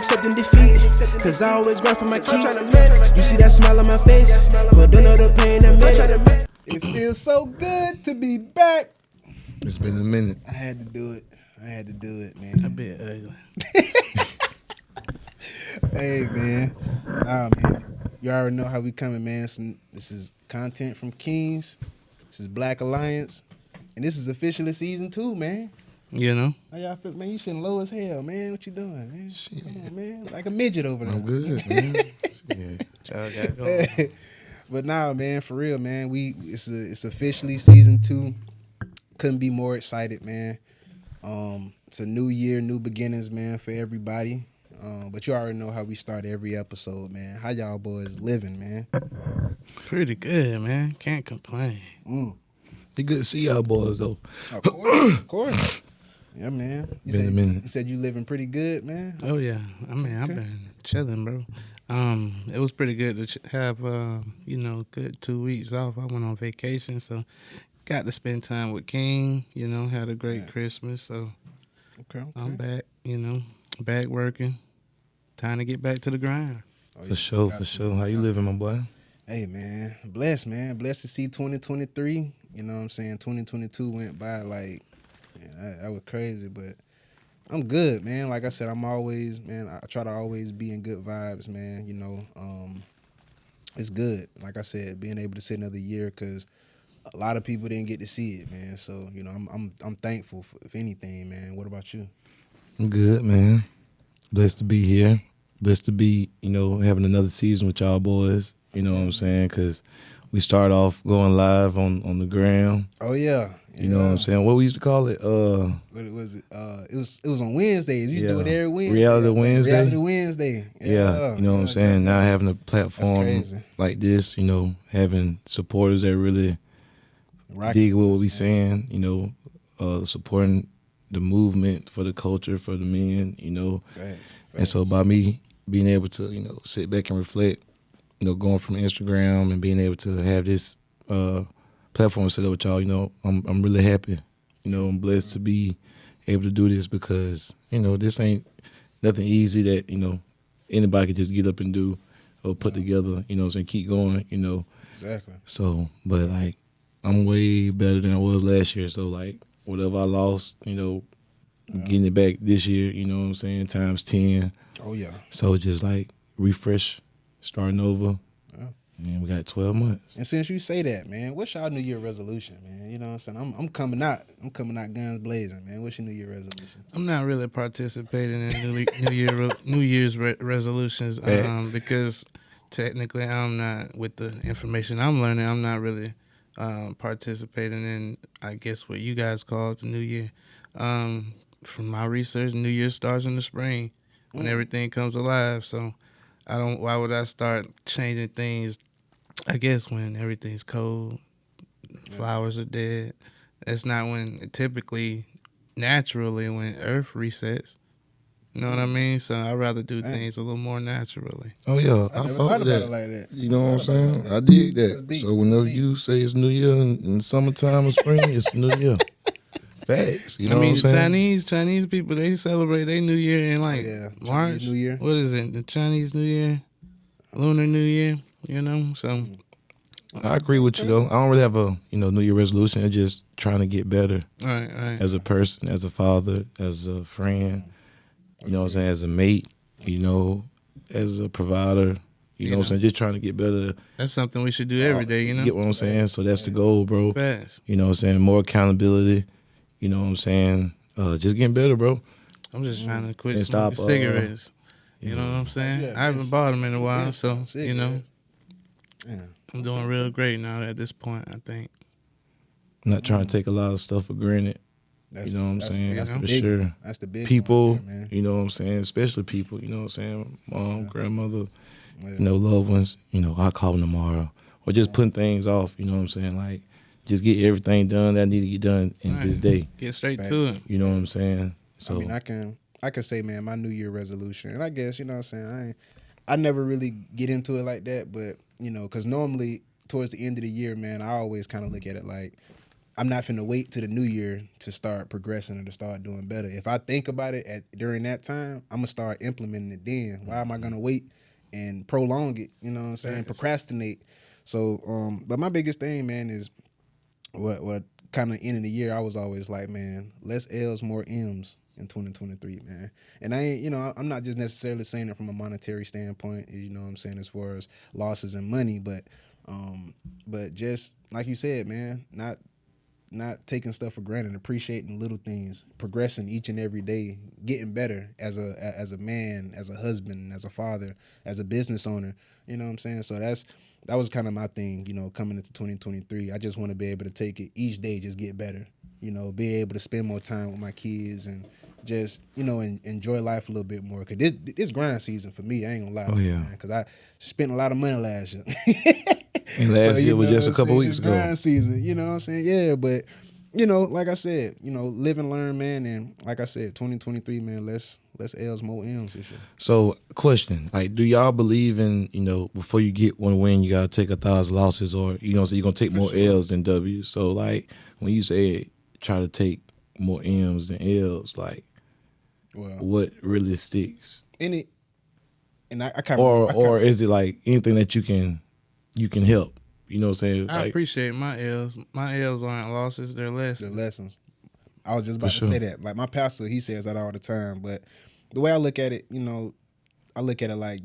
accepting defeat, cause I always grind for my key. You see that smile on my face, but don't know the pain I made. It feels so good to be back. It's been a minute. I had to do it, man. That bit ugly. Hey, man. Man. You already know how we coming, man. This is content from Kings. This is Black Alliance. And this is officially season 2, man. You know? How y'all feel? Man, you sitting low as hell, man. What you doing, man? Shit. Come on, man. Like a midget over there. I'm good, man. Y'all got going. But nah, man, for real, man. It's officially season 2. Couldn't be more excited, man. It's a new year, new beginnings, man, for everybody. But you already know how we start every episode, man. How y'all boys living, man? Pretty good, man. Can't complain. It's good to see y'all boys, though. Of course. Yeah, man. You said you living pretty good, man? Oh, yeah. I mean, I've been chilling, bro. It was pretty good to have, good 2 weeks off. I went on vacation, so got to spend time with King, had a great Christmas. So Okay. I'm back, back working. Time to get back to the grind. For sure. How you living, my boy? Hey, man. Blessed, man. Blessed to see 2023. You know what I'm saying? 2022 went by like, that was crazy, but I'm good, man. Like I said, I'm always, man, I try to always be in good vibes, man. It's good. Like I said, being able to see another year, because a lot of people didn't get to see it, man. So, I'm thankful, if anything, man. What about you? I'm good, man. Blessed to be here. Blessed to be, having another season with y'all boys. You know what I'm saying? Because we start off going live on the gram. Oh, yeah. You know what I'm saying? What we used to call it? What was it? It was on Wednesdays. You do it every Wednesday. Reality Wednesday. Yeah. You know what I'm saying? Now having a platform like this, having supporters that really dig what we saying, supporting the movement for the culture, for the men, Facts. And so by me being able to, sit back and reflect, going from Instagram and being able to have this platform set up with y'all, I'm really happy. I'm blessed to be able to do this, because, this ain't nothing easy that, anybody could just get up and do or put together, and keep going, Exactly. So, but like, I'm way better than I was last year. So like, whatever I lost, getting it back this year, you know what I'm saying, times 10. Oh, yeah. So just like refresh, starting over. Yeah. And we got 12 months. And since you say that, man, what's y'all New Year resolution, man? You know what I'm saying? I'm coming out guns blazing, man. What's your New Year resolution? I'm not really participating in New Year's resolutions because technically I'm not, with the information I'm learning, I'm not really participating in, I guess, what you guys call the New Year. From my research, New Year starts in the spring when everything comes alive. So why would I start changing things, I guess, when everything's cold, flowers are dead. That's not when, typically, naturally, when Earth resets. You know what I mean? So I'd rather do things a little more naturally. Oh, yeah. I never thought about it like that. You know what I'm saying? I dig that. So whenever you say it's New Year in summertime or spring, it's New Year. Facts. You know what I'm saying? Chinese people, they celebrate their New Year in like March. Chinese New Year. What is it? The Chinese New Year? Lunar New Year? So I agree with you though. I don't really have a New Year resolution. It's just trying to get better. Right. As a person, as a father, as a friend, you know what I'm saying, as a mate, as a provider, you know what I'm saying, just trying to get better. That's something we should do every day, You get what I'm saying? So that's the goal, bro. Fast. You know what I'm saying? More accountability. You know what I'm saying? Just getting better, bro. I'm just trying to quit And smoking stop, cigarettes. You know what I'm saying? I haven't bought them in a while, so, I'm doing real great now at this point, I think. I'm not trying to take a lot of stuff for granted. You know what I'm saying? That's for sure. That's the big people, one, man. You know what I'm saying? Especially people, you know what I'm saying? Mom, grandmother, loved ones, I'll call them tomorrow. Or just putting things off, you know what I'm saying? Like, just get everything done that I need to get done in this day. Get straight to it. You know what I'm saying? So I mean, I can say, man, my New Year resolution, and I guess, you know what I'm saying, I never really get into it like that, but, because normally towards the end of the year, man, I always kind of look at it like, I'm not finna wait to the new year to start progressing or to start doing better. If I think about it during that time, I'm gonna start implementing it then. Why am I gonna wait and prolong it? You know what I'm saying? Procrastinate. So, but my biggest thing, man, is what kind of end of the year, I was always like, man, less L's, more M's in 2023, man. And I ain't, I'm not just necessarily saying it from a monetary standpoint, you know what I'm saying, as far as losses and money, but just like you said, man, not taking stuff for granted, appreciating little things, progressing each and every day, getting better as a man, as a husband, as a father, as a business owner. You know what I'm saying? So that was kind of my thing, coming into 2023. I just want to be able to take it each day, just get better, be able to spend more time with my kids and just, enjoy life a little bit more. Cause this grind season for me, I ain't gonna lie, man, cause I spent a lot of money last year. And last year was just a couple weeks ago. Grind season, you know what I'm saying? Yeah, but like I said, live and learn, man. And like I said, 2023, man, less L's, more M's this year. So, question, like, do y'all believe in, before you get one win, you gotta take 1,000 losses, or so you're gonna take more L's than W's? So, like, when you say try to take more M's than L's, like, what really sticks? And I kind of, or is it like anything that you can help? You know what I'm saying? I appreciate my L's. My L's aren't losses; they're lessons. They're lessons. I was just about to say that. Like my pastor, he says that all the time. But the way I look at it, I look at it like,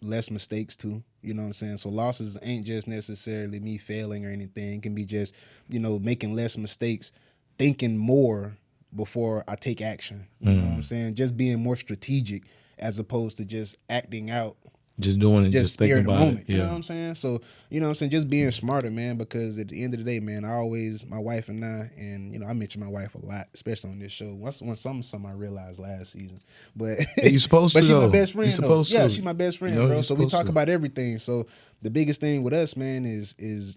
less mistakes too. You know what I'm saying? So losses ain't just necessarily me failing or anything. It can be just, making less mistakes, thinking more before I take action. You know what I'm saying? Just being more strategic as opposed to just acting out. Just doing it, just thinking about it. You know what I'm saying? So, just being smarter, man, because at the end of the day, man, my wife and I, and, I mention my wife a lot, especially on this show. Something I realized last season. But you're supposed to, she's my best friend, you're supposed though. Yeah, to. she's my best friend, bro. So we talk about everything. So the biggest thing with us, man, is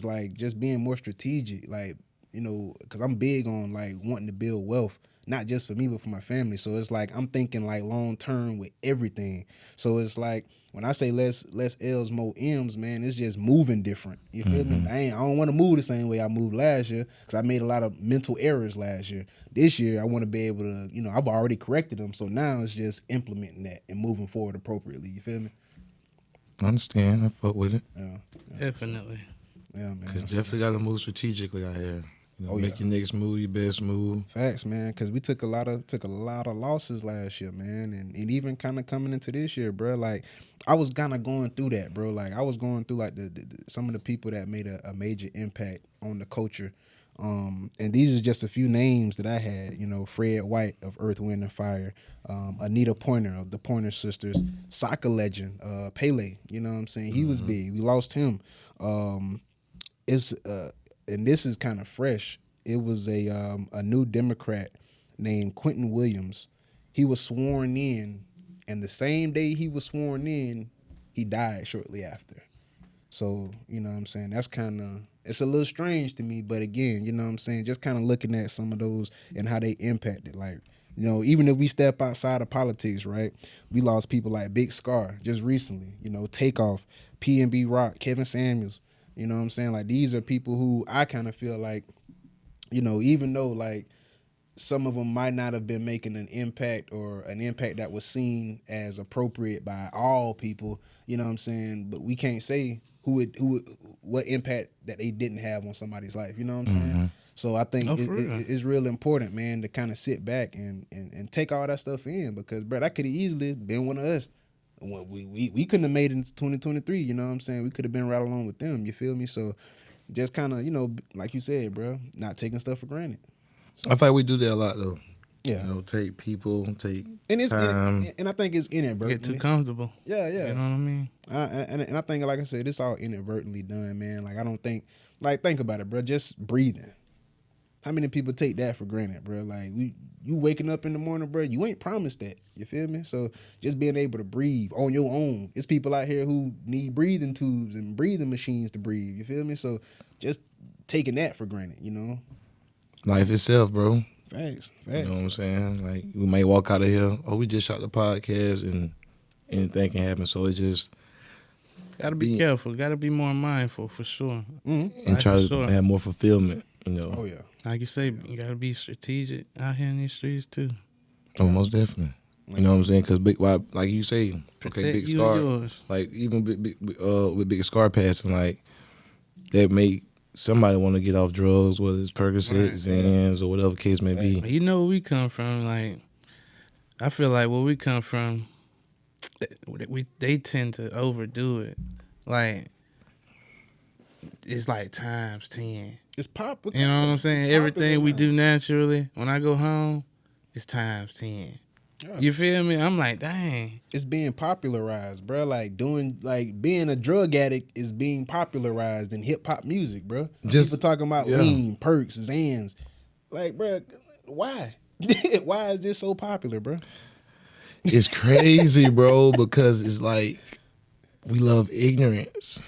like just being more strategic, like, because I'm big on like wanting to build wealth. Not just for me, but for my family. So it's like I'm thinking like long term with everything. So it's like when I say less L's, more M's, man, it's just moving different. You feel me? I don't want to move the same way I moved last year because I made a lot of mental errors last year. This year, I want to be able to, I've already corrected them. So now it's just implementing that and moving forward appropriately. You feel me? I understand. I fuck with it. Yeah. Definitely. Yeah, man. Because definitely got to move strategically out here. Make your next move your best move. Facts, man. Because we took a lot of losses last year, man, and even kind of coming into this year, bro. Like I was kind of going through that, bro. Like I was going through like some of the people that made a major impact on the culture. And these are just a few names that I had. Fred White of Earth, Wind and Fire, Anita Pointer of the Pointer Sisters, soccer legend Pele. You know what I'm saying? He was big. We lost him. And this is kind of fresh. It was a new Democrat named Quentin Williams. He was sworn in, and the same day he was sworn in, he died shortly after. So, you know what I'm saying? That's kind of, it's a little strange to me, but again, you know what I'm saying? Just kind of looking at some of those and how they impacted. Like, even if we step outside of politics, right? We lost people like Big Scar just recently, Takeoff, P&B Rock, Kevin Samuels. You know what I'm saying? Like, these are people who I kind of feel like, even though, like, some of them might not have been making an impact or an impact that was seen as appropriate by all people, you know what I'm saying? But we can't say what impact that they didn't have on somebody's life, you know what I'm saying? So I think it's real important, man, to kind of sit back and take all that stuff in because, bro, that could have easily been one of us. We couldn't have made it into 2023, you know what I'm saying? We could have been right along with them, you feel me? So just kind of, like you said, bro, not taking stuff for granted. So, I feel like we do that a lot, though. Yeah. Take people, take and time. And I think it's inadvertent. Get too comfortable. Yeah. You know what I mean? And I think, like I said, it's all inadvertently done, man. Like, I don't think, like, think about it, bro, just breathing. How many people take that for granted, bro? Like, you waking up in the morning, bro, you ain't promised that. You feel me? So just being able to breathe on your own. It's people out here who need breathing tubes and breathing machines to breathe. You feel me? So just taking that for granted, Life itself, bro. Facts. You know what I'm saying? Like, we may walk out of here, we just shot the podcast and anything can happen. So it just... Got to be careful. Got to be more mindful for sure. And try to have more fulfillment. You know. Oh yeah. Like you say, you gotta be strategic out here in these streets too. Oh, most definitely. You know what I'm saying? Because like you say, okay, Protect Big you Scar, and yours. like even with Big Scar passing, like that make somebody want to get off drugs, whether it's Percocet, Right. Xans, or whatever case may be. You know where we come from. Like, I feel like where we come from, they tend to overdo it. Like, it's like times 10. It's popular. You know what I'm saying? Everything we do naturally, when I go home, it's times 10. Yeah. You feel me? I'm like, dang. It's being popularized, bro. Like being a drug addict is being popularized in hip hop music, bro. People talking about lean, perks, Xans. Like, bro, why? Why is this so popular, bro? It's crazy, bro, because it's like we love ignorance.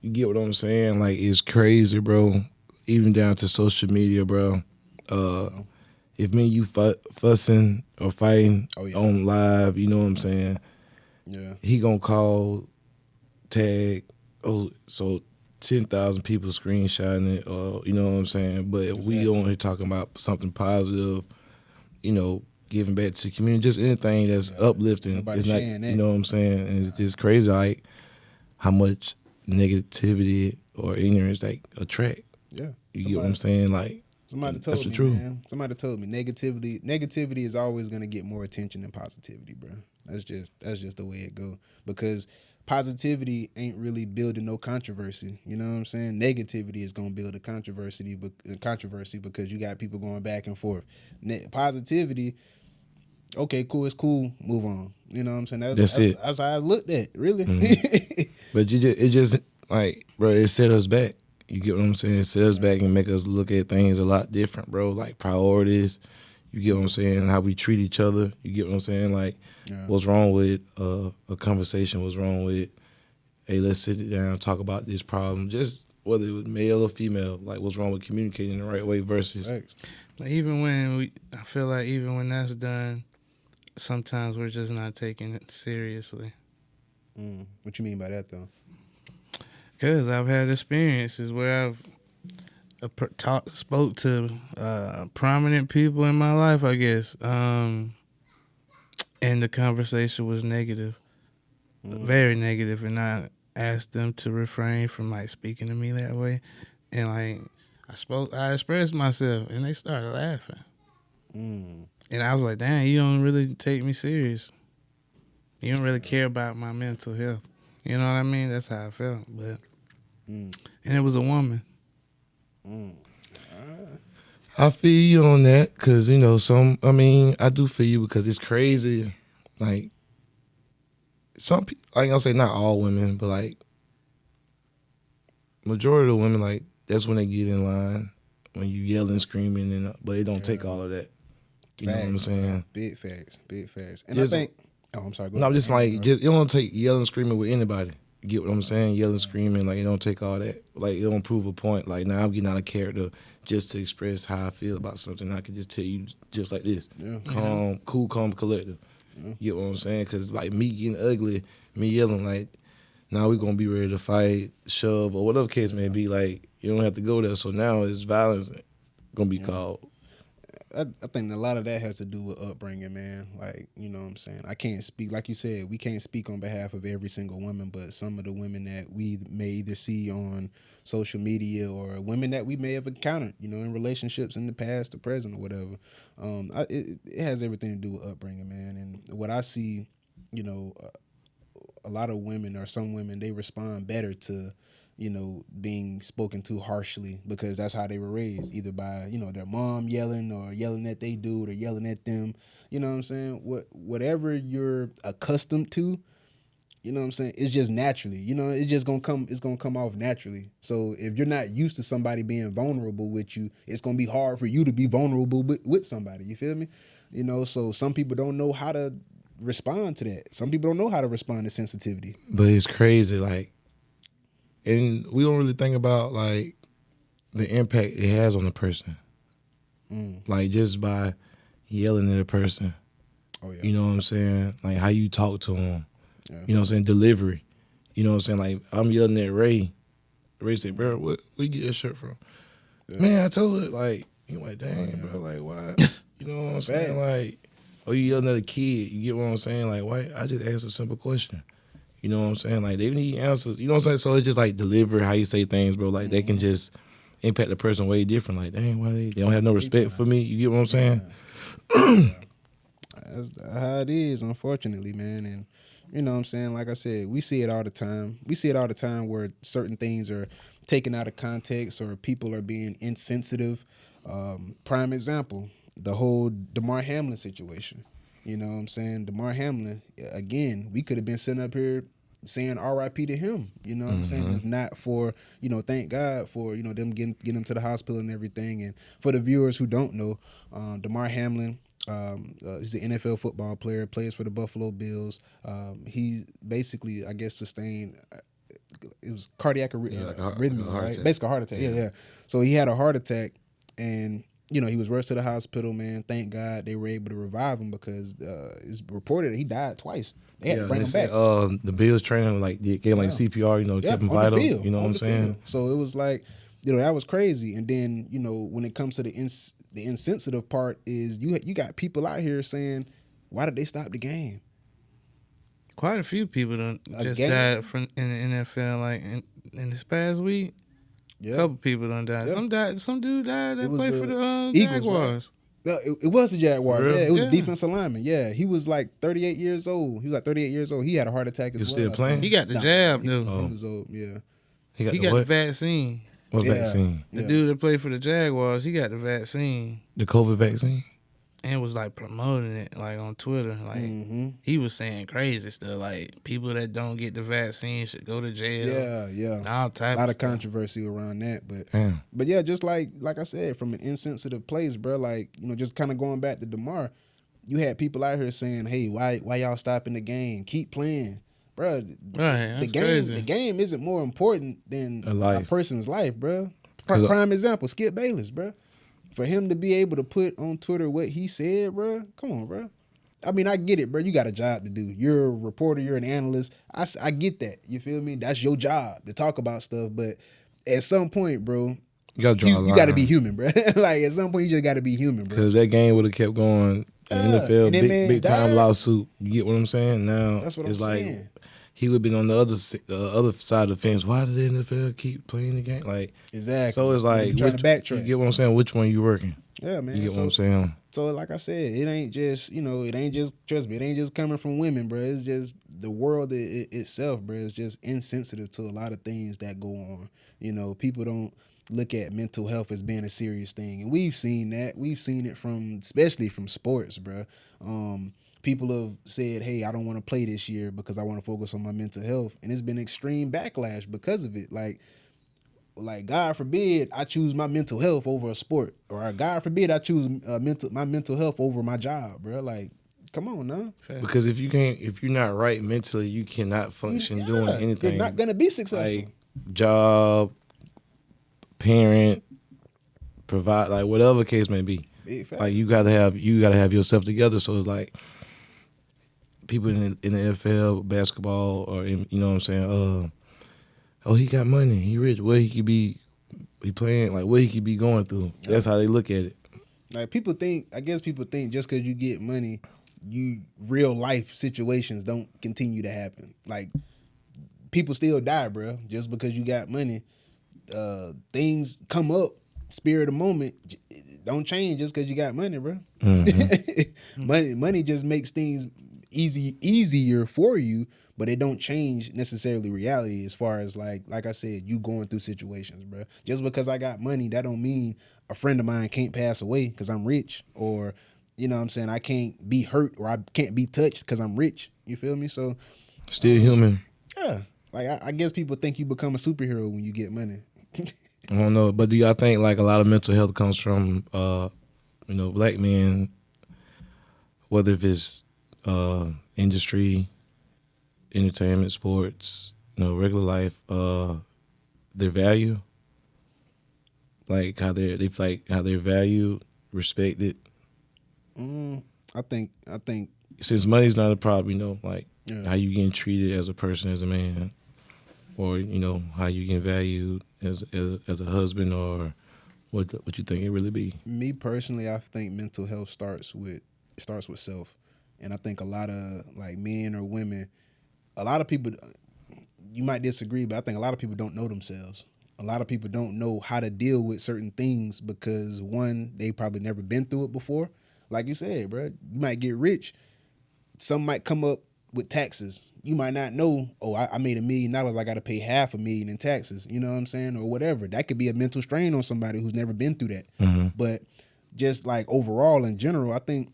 You get what I'm saying? Like, it's crazy, bro. Even down to social media, bro. If me and you fussing or fighting on live, you know what I'm saying? Yeah. He gonna call, tag, so 10,000 people screenshotting it, you know what I'm saying? But Exactly. we only talking about something positive, you know, giving back to the community, just anything that's uplifting. Nobody It's not, sharing that. you know what I'm saying? And it's just crazy, like, how much negativity or ignorance, like, attract. Yeah. You get what I'm saying? Like, Somebody that's told the me, truth. man. Somebody told me negativity is always gonna get more attention than positivity, bro. That's just the way it go. Because positivity ain't really building no controversy. You know what I'm saying? Negativity is gonna build a controversy because you got people going back and forth. Positivity, okay, cool, it's cool, move on. You know what I'm saying? That's it. That's how I looked at, really. But it just like, bro, it set us back. You get what I'm saying? It set us back and make us look at things a lot different, bro. Like priorities. You get what I'm saying? How we treat each other. You get what I'm saying? Like, what's wrong with a conversation? What's wrong with, hey, let's sit down, talk about this problem. Just whether it was male or female. Like, what's wrong with communicating the right way versus. But I feel like even when that's done, sometimes we're just not taking it seriously. What you mean by that, though? Because I've had experiences where I've spoke to prominent people in my life, I guess, and the conversation was negative, very negative, and I asked them to refrain from like speaking to me that way, and like I expressed myself, and they started laughing, and I was like, "Dang, you don't really take me serious. You don't really care about my mental health." You know what I mean? That's how I felt, but and it was a woman. I feel you on that because, you know, I do feel you because it's crazy. Like, some people, like I'll say not all women, but like, majority of the women, like, that's when they get in line, when you yelling, screaming, but it don't take all of that. You know what I'm saying? Big facts. And Just, I think, I'm sorry, go no, ahead. just like, it don't take yelling, screaming with anybody. You get what I'm saying? Yelling, screaming, like, it don't take all that. Like, it don't prove a point. Like, now I'm getting out of character just to express how I feel about something. I can just tell you just like this. Yeah. Calm, cool, calm, collective. You get what I'm saying? Because, like, me getting ugly, me yelling, like, now we going to be ready to fight, shove, or whatever case may be. Like, you don't have to go there. So now it's violence going to be called. I think a lot of that has to do with upbringing, man. Like, you know what I'm saying? I can't speak, like you said, we can't speak on behalf of every single woman, but some of the women that we may either see on social media or women that we may have encountered, you know, in relationships in the past or present or whatever. It has everything to do with upbringing, man. And what I see, you know, a lot of women or some women, they respond better to, you know, being spoken to harshly because that's how they were raised, either by, you know, their mom yelling or yelling at they dude or yelling at them. You know what I'm saying? Whatever you're accustomed to, you know what I'm saying, it's just naturally. You know, it's just gonna come off naturally. So if you're not used to somebody being vulnerable with you, it's gonna be hard for you to be vulnerable with somebody. You feel me? You know, so some people don't know how to respond to that. Some people don't know how to respond to sensitivity. But it's crazy, like, and we don't really think about, like, the impact it has on the person. Like, just by yelling at a person. Oh, yeah. You know what I'm saying? Like, how you talk to them. Yeah. You know what I'm saying? Delivery. You know what I'm saying? Like, I'm yelling at Ray. Ray said, bro, where you get that shirt from? Man, I told her, like, you like, dang, bro, like, why? You know what I'm saying? Like, or you yelling at a kid, you get what I'm saying? Like, why? I just asked a simple question. You know what I'm saying? Like, they need answers. You know what I'm saying? So it's just like deliver how you say things, bro. Like, they can just impact the person way different. Like, dang, why they don't have no respect for me? You get what I'm saying? That's how it is, unfortunately, man. And you know what I'm saying? Like I said, we see it all the time. We see it all the time where certain things are taken out of context or people are being insensitive. Prime example, the whole Damar Hamlin situation. You know what I'm saying? Damar Hamlin, again, we could have been sitting up here saying RIP to him. You know what I'm saying? If not for, thank God for, them getting him to the hospital and everything. And for the viewers who don't know, Damar Hamlin, he's an NFL football player, plays for the Buffalo Bills. He basically, I guess, sustained it was cardiac arrhythmia, right? Attack. Basically a heart attack. Yeah. So he had a heart attack, and he was rushed to the hospital. Man, thank God they were able to revive him because it's reported that he died twice. They had to bring him back. The Bills trainer gave him CPR, kept him vital. You know what I'm saying? So it was like, that was crazy. And then, when it comes to the insensitive part is you got people out here saying, why did they stop the game? Quite a few people done just died in the NFL, like in this past week. Yeah. A couple people done died. Yeah. Some dude died that played for the Eagles, Jaguars. Right? No, it was the Jaguars. Really? Yeah, it was a defensive lineman. Yeah, he was like 38 years old. He had a heart attack as well. Still playing? He got the jab, dude. He was old, yeah. He got the vaccine. What vaccine? The dude that played for the Jaguars, he got the vaccine. The COVID vaccine? And was like promoting it like on Twitter. Like he was saying crazy stuff. Like people that don't get the vaccine should go to jail. Yeah. All type a lot of controversy around that. But yeah, just like I said, from an insensitive place, bro, like, just kind of going back to DeMar, you had people out here saying, hey, why y'all stopping the game? Keep playing. Bro, the game isn't more important than a person's life, bro. Prime example, Skip Bayless, bro. For him to be able to put on Twitter what he said, bro, come on, bro. I mean, I get it, bro. You got a job to do. You're a reporter. You're an analyst. I get that. You feel me? That's your job to talk about stuff. But at some point, bro, you got to draw a line. You got to be human, bro. Like, at some point, you just got to be human, bro. Because that game would have kept going. NFL, big time lawsuit. You get what I'm saying? Now, that's what I'm saying. He would have been on the other side of the fence. Why did the NFL keep playing the game? Like, exactly. So it's like, trying to backtrack. You get what I'm saying? Which one you working? Yeah, man. You get what I'm saying? So like I said, it ain't just, trust me, it ain't just coming from women, bro. It's just the world itself, bro. It's just insensitive to a lot of things that go on. People don't look at mental health as being a serious thing. And we've seen that. We've seen it especially from sports, bro. People have said, hey, I don't want to play this year because I want to focus on my mental health. And it's been extreme backlash because of it. Like God forbid I choose my mental health over a sport. Or God forbid I choose my mental health over my job, bro. Like, come on now. Because if you're not right mentally, you cannot function doing anything. You're not going to be successful. Like job, parent, provide, like whatever case may be. Like you gotta have yourself together. So it's like people in the NFL, basketball, or you know what I'm saying? He got money, he rich. What he could be playing, like what he could be going through. That's how they look at it. Like people think just because you get money, real life situations don't continue to happen. Like people still die, bro. Just because you got money, things come up. Spirit of the moment don't change just because you got money, bro. Money just makes things easier for you, but it don't change necessarily reality as far as like I said, you going through situations, bro. Just because I got money, that don't mean a friend of mine can't pass away because I'm rich, or you know what I'm saying, I can't be hurt or I can't be touched because I'm rich. You feel me? So still human. Yeah. Like I guess people think you become a superhero when you get money. I don't know, but do y'all think like a lot of mental health comes from black men, whether if it's industry, entertainment, sports, regular life, their value, like how they're valued, respected. I think since money's not a problem, how you getting treated as a person, as a man, or how you getting valued as a husband or what you think it really be? Me personally, I think mental health starts with self, and I think a lot of like men or women, a lot of people, you might disagree, but I think a lot of people don't know themselves. A lot of people don't know how to deal with certain things because one, they probably never been through it before. Like you said, bro, you might get rich. Some might come up with taxes. You might not know, oh, I made $1 million. I got to pay $500,000 in taxes. You know what I'm saying? Or whatever. That could be a mental strain on somebody who's never been through that. Mm-hmm. But just like overall in general, I think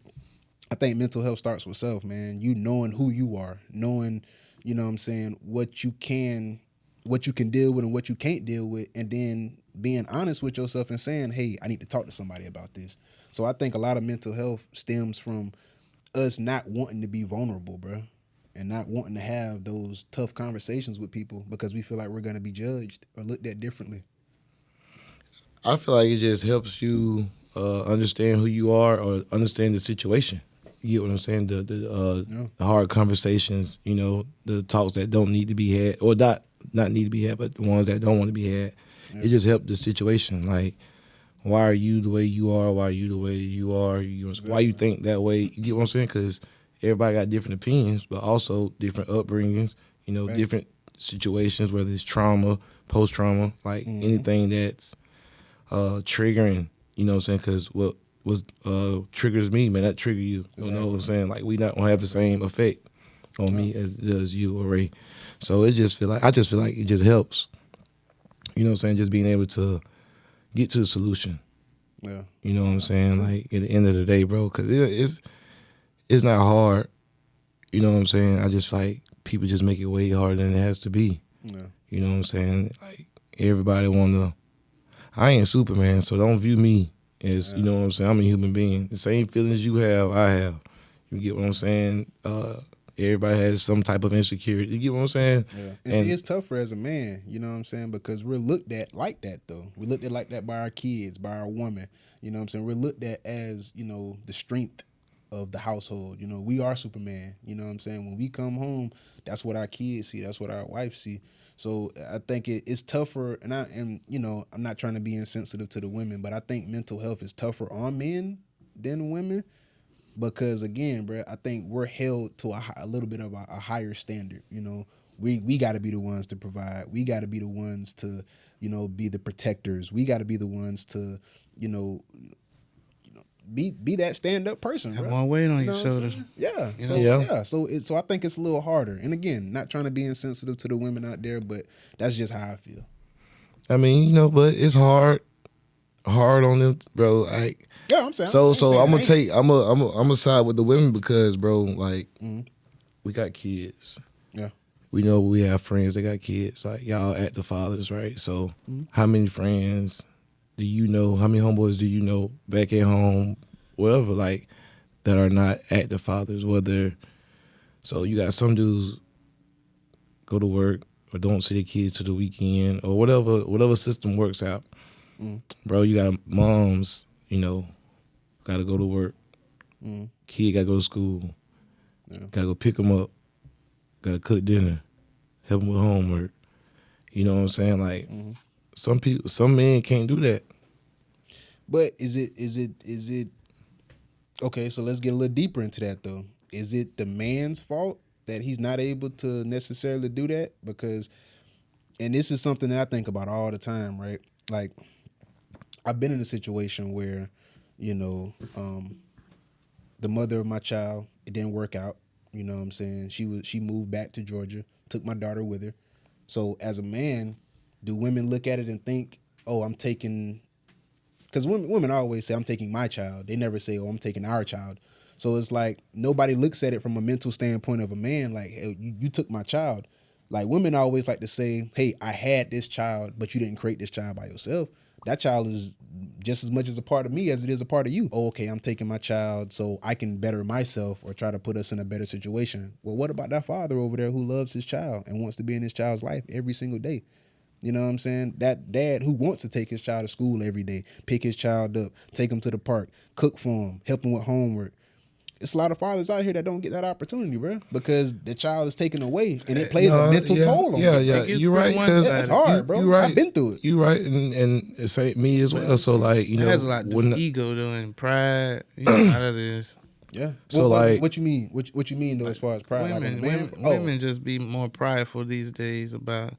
mental health starts with self, man. You knowing who you are, knowing, you know what I'm saying, what you can deal with and what you can't deal with, and then being honest with yourself and saying, hey, I need to talk to somebody about this. So I think a lot of mental health stems from us not wanting to be vulnerable, bro, and not wanting to have those tough conversations with people because we feel like we're going to be judged or looked at differently. I feel like it just helps you understand who you are or understand the situation. You get what I'm saying? The hard conversations, you know, the talks that don't need to be had, or not need to be had, but the ones that don't want to be had. Yeah. It just helped the situation. Like, why are you the way you are? Why are you the way you are? Why you think that way? You get what I'm saying? Because everybody got different opinions, but also different upbringings, you know, different situations, whether it's trauma, post-trauma, like anything that's triggering, you know what I'm saying? Because what was triggers me may not trigger you. You know what I'm saying? Like, we not going to have the same effect on me as it does you or Ray. So I just feel like it just helps. You know what I'm saying? Just being able to get to the solution. Yeah. You know what I'm saying? Like, at the end of the day, bro, because it's not hard. You know what I'm saying? I just like people just make it way harder than it has to be. Yeah. You know what I'm saying? Like, everybody I ain't Superman, so don't view me as, you know what I'm saying? I'm a human being. The same feelings you have, I have. You get what I'm saying? Everybody has some type of insecurity. You get what I'm saying? Yeah. And see, it's tougher as a man, you know what I'm saying? Because we're looked at like that, though. We're looked at like that by our kids, by our woman. You know what I'm saying? We're looked at as, you know, the strength of the household. You know, we are Superman. You know what I'm saying? When we come home, that's what our kids see. That's what our wife see. So I think it's tougher. And you know, I'm not trying to be insensitive to the women, but I think mental health is tougher on men than women. Because again, bro, I think we're held to a little bit of a higher standard. You know, we got to be the ones to provide. We got to be the ones to, you know, be the protectors. We got to be the ones to, you know, be that stand up person. Have one weight on your shoulders. Yeah. You so know? yeah. So I think it's a little harder. And again, not trying to be insensitive to the women out there, but that's just how I feel. I mean, you know, but it's hard on them, bro. Like, yeah, I'm saying. So I'm gonna side with the women because, bro, like, we got kids. Yeah. We know we have friends that got kids. Like, y'all active fathers, right? So how many friends do you know? How many homeboys do you know back at home, wherever, like, that are not active fathers? So you got some dudes go to work or don't see their kids to the weekend or whatever system works out. Bro, you got moms, you know, got to go to work. Kid got to go to school. Got to go pick them up. Got to cook dinner. Help them with homework. You know what I'm saying? Like, some men can't do that. But is it okay, so let's get a little deeper into that though. Is it the man's fault that he's not able to necessarily do that? Because, and this is something that I think about all the time, right? Like, I've been in a situation where, you know, the mother of my child, it didn't work out. You know what I'm saying? She moved back to Georgia, took my daughter with her. So as a man, do women look at it and think, oh, I'm taking, because women always say, I'm taking my child. They never say, oh, I'm taking our child. So it's like, nobody looks at it from a mental standpoint of a man, like, hey, you took my child. Like, women always like to say, hey, I had this child, but you didn't create this child by yourself. That child is just as much as a part of me as it is a part of you. Oh, okay, I'm taking my child so I can better myself or try to put us in a better situation. Well, what about that father over there who loves his child and wants to be in his child's life every single day? You know what I'm saying? That dad who wants to take his child to school every day, pick his child up, take him to the park, cook for him, help him with homework. it's a lot of fathers out here that don't get that opportunity, bro, because the child is taken away, and it plays a mental toll on them. Yeah, Like, you're right. Because It's hard, bro. You're right. I've been through it. You're right, and it's like me as well. So like, you It know, has a lot to do with ego, though, and pride. You know how that is. Yeah. So what you mean? What you mean though, as far as pride? Women just be more prideful these days about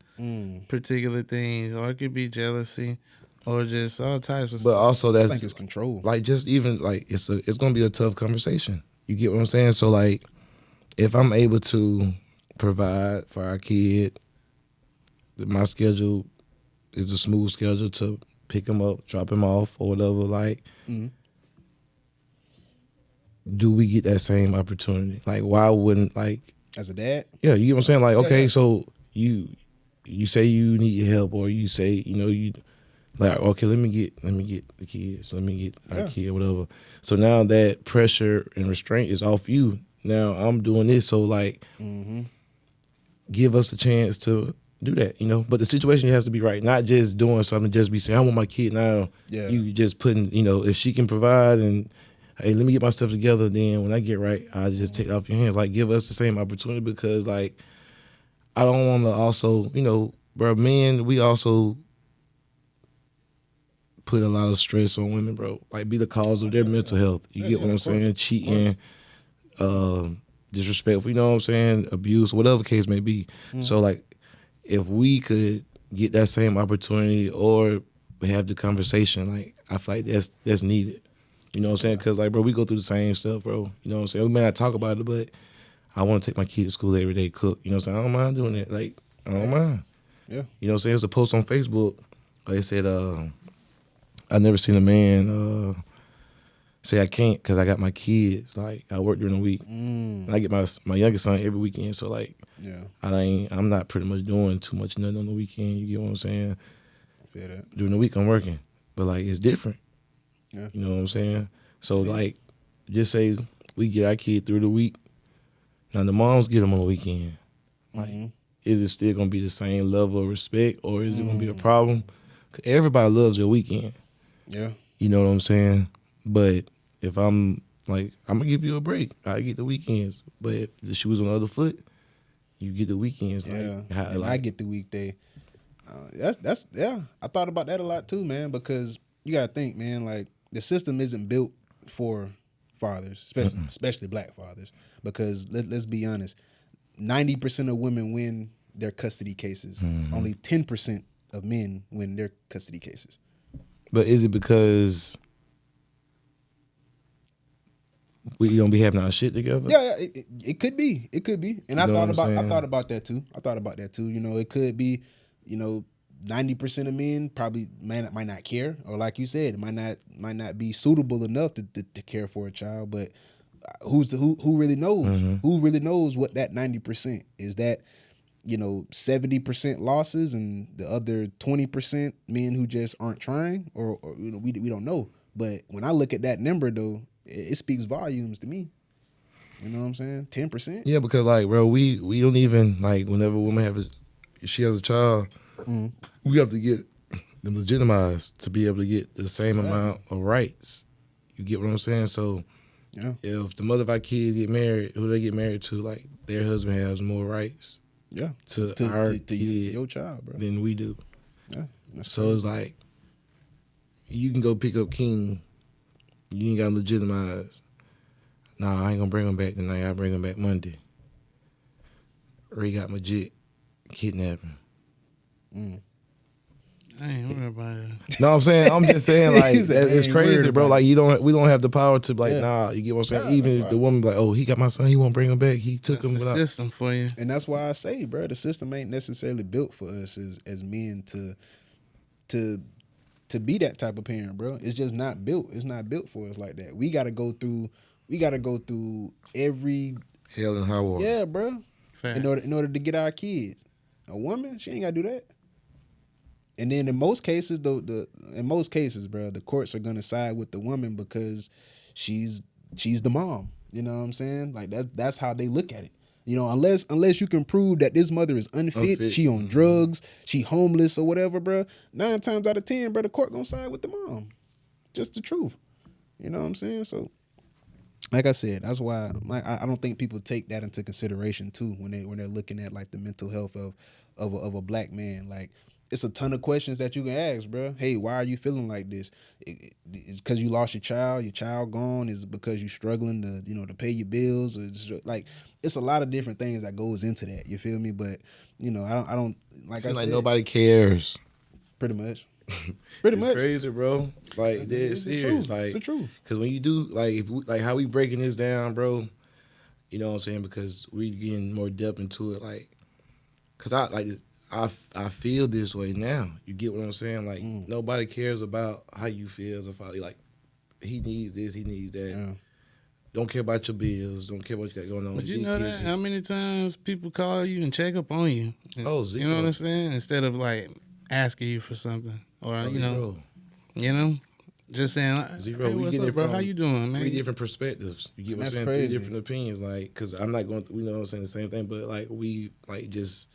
particular things, or it could be jealousy, or just all types of but stuff. also that's I think it's control. like just even like it's gonna be a tough conversation. You get what I'm saying? So like, if I'm able to provide for our kid, my schedule is a smooth schedule to pick him up, drop him off, or whatever. Like, do we get that same opportunity? Like, why wouldn't like As a dad, yeah, you get what I'm saying? Like, okay, yeah. so you say you need help, or you say you like, okay, let me get the kids, let me get our kid, whatever. So now that pressure and restraint is off you. Now I'm doing this, so like, give us a chance to do that, you know. But the situation has to be right, not just doing something, just be saying, I want my kid now. Yeah. You just putting, you know, if she can provide and hey, let me get my stuff together. Then when I get right, I'll just take it off your hands. Like, give us the same opportunity, because like, I don't want to also, you know, bro, men, we also put a lot of stress on women, bro. Like, be the cause of their mental health. You get what I'm saying? Cheating, disrespectful, you know what I'm saying? Abuse, whatever case may be. So like, if we could get that same opportunity or have the conversation, like, I feel like that's needed. You know what I'm saying? Because like, bro, we go through the same stuff, bro. You know what I'm saying? We may not talk about it, but I want to take my kid to school every day, cook. You know what I'm saying? I don't mind doing that. Like, I don't mind. Yeah. You know what I'm saying? There's a post on Facebook. They said, I never seen a man say I can't because I got my kids. Like, I work during the week. And I get my youngest son every weekend. So like, I'm not pretty much doing too much nothing on the weekend. You get what I'm saying? I feel that. During the week I'm working, but like, it's different. Yeah. You know what I'm saying? So like, just say we get our kid through the week. Now the moms get them on the weekend. Like, is it still gonna be the same level of respect, or is it gonna be a problem? 'Cause everybody loves your weekend. Yeah. You know what I'm saying? But if I'm like, I'm gonna give you a break. I get the weekends. But if the shoe was on the other foot, you get the weekends. Yeah. Like, how, And like, I get the weekday. That's I thought about that a lot too, man, because you gotta think, man, like, the system isn't built for fathers, especially black fathers, because let's be honest, 90% of women win their custody cases. Only 10% of men win their custody cases. But is it because we don't be having our shit together? Yeah, it could be. It could be. And I You know thought what I'm saying? about that too. You know, it could be, you know, 90% of men probably might not care, or like you said, it might not be suitable enough to care for a child. But who really knows? Who really knows what that 90% is? That, you know, 70% losses and the other 20% men who just aren't trying, or you know, we don't know. But when I look at that number though, it speaks volumes to me. You know what I'm saying? 10%. Yeah, because like, bro, we don't even, like, whenever a woman she has a child, we have to get them legitimized to be able to get the same amount of rights. You get what I'm saying? So if the mother of our kids get married, who they get married to, like, their husband has more rights to your child, bro, than we do. Yeah. So it's like, you can go pick up King, you ain't got to legitimize. Nah, I ain't gonna bring him back tonight. I bring him back Monday. Ray got my jit, kidnapping. I ain't worried about it. No, I'm just saying, like, it's crazy, bro. Like, we don't have the power to, like, nah, you get what I'm saying? Yeah, even if the woman like, oh, he got my son, he won't bring him back. He took him The without. system for you. And that's why I say, bro, the system ain't necessarily built for us as men to be that type of parent, bro. It's just not built. It's not built for us like that. We gotta go through every Hell and high water. Yeah, bro. Facts. In order to get our kids. A woman, she ain't gotta do that. And then in most cases, bro, the courts are gonna side with the woman because she's the mom. You know what I'm saying? Like, that's how they look at it. You know, unless you can prove that this mother is unfit. She on drugs, she homeless or whatever, bro. 9 times out of 10, bro, the court gonna side with the mom. Just the truth. You know what I'm saying? So like I said, that's why I don't think people take that into consideration too when they're looking at like the mental health of a black man. Like, it's a ton of questions that you can ask, bro. Hey, why are you feeling like this? It's because you lost your child gone? Is it because you're struggling to pay your bills? Or like, it's a lot of different things that goes into that. You feel me? But I don't like. Seems like nobody cares. Pretty much. Pretty much. Crazy, bro. Like, it's the serious. truth. Like, It's the truth. Because when you do, like, if we, like how we breaking this down, bro. You know what I'm saying? Because we getting more depth into it, like, cause I feel this way now. You get what I'm saying? Like, nobody cares about how you feel as a father. Like, he needs this, he needs that. Yeah. Don't care about your bills. Don't care what you got going on. But you know that how many times people call you and check up on you? Oh, zero. You know what I'm saying? Instead of like asking you for something, or just saying, Zero. Hey, We what's get it up, bro? from How you doing, man? 3 different perspectives. You get what I'm That's saying? crazy. 3 different opinions. Like, cause I'm not going. We know what I'm saying the same thing, but like we like just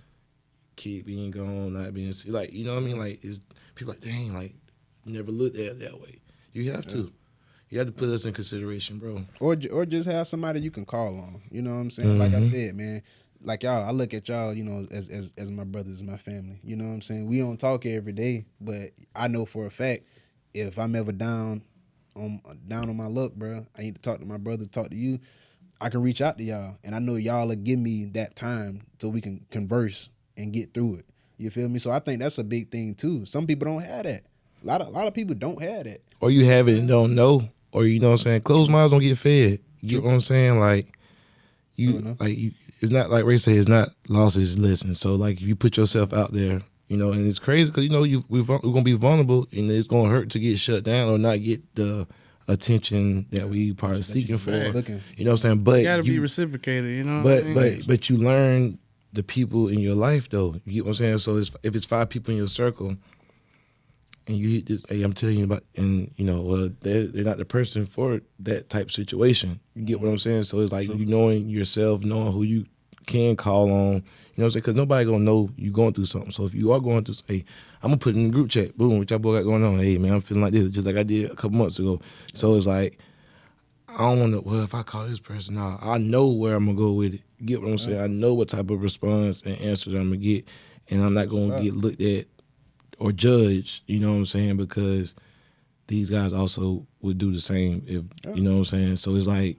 keep being gone, not being like, you know what I mean? Like, it's people like, dang, like never looked at it that way. You have to. You have to put us in consideration, bro. Or just have somebody you can call on. You know what I'm saying? Like I said, man, like y'all, I look at y'all, as my brothers, my family. You know what I'm saying? We don't talk every day, but I know for a fact if I'm ever down on my luck, bro, I need to talk to my brother, talk to you. I can reach out to y'all, and I know y'all will give me that time so we can converse and get through it. You feel me? So I think that's a big thing too. Some people don't have that. A lot of people don't have that. Or you have it and don't know. Or, you know what I'm saying, closed mouths don't get fed. You get what I'm saying? Like, it's not like Ray said, it's not lost, it's listened. So, like, if you put yourself out there, and it's crazy because, we're going to be vulnerable and it's going to hurt to get shut down or not get the attention that we probably seeking for. You know what I'm saying? But you got to be reciprocated, you know what I mean? But you learn the people in your life, though. You get what I'm saying? So, if it's 5 people in your circle, and you hit this, hey, I'm telling you about, and they're not the person for that type of situation. You get what I'm saying? So it's like you knowing yourself, knowing who you can call on. You know what I'm saying? Because nobody gonna know you going through something. So if you are going through, hey, I'm gonna put it in the group chat. Boom, what y'all boy got going on? Hey man, I'm feeling like this, just like I did a couple months ago. So it's like I don't want to. Well, if I call this person out, I know where I'm gonna go with it. You get what I'm saying? I know what type of response and answer that I'm gonna get, and I'm not gonna get looked at or judged, you know what I'm saying? Because these guys also would do the same, you know what I'm saying? So it's like,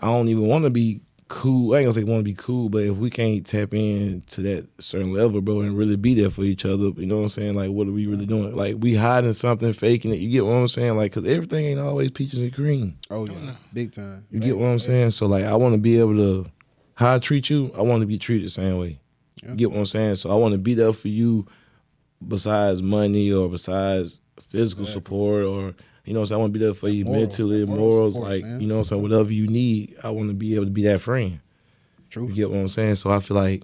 I don't even want to be cool. I ain't gonna say want to be cool, but if we can't tap in to that certain level, bro, and really be there for each other, you know what I'm saying? Like, what are we really doing? Like, we hiding something, faking it. You get what I'm saying? Like, because everything ain't always peaches and cream. Oh, yeah. Big time. You get what I'm saying? So, like, I want to be able to, how I treat you, I want to be treated the same way. You get what I'm saying? So I want to be there for you besides money or besides physical support or, you know what I'm saying? I want to be there for you mentally, morals, support, like, man. You know what I'm saying? Whatever you need, I want to be able to be that friend. True. You get what I'm saying? So I feel like,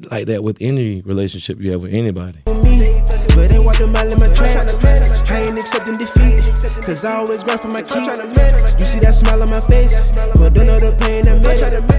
like that with any relationship you have with anybody. But ain't walk the mile in my tracks. I ain't accepting defeat, cause I always grind for my keep. You see that smile on my face, but don't know the pain I made.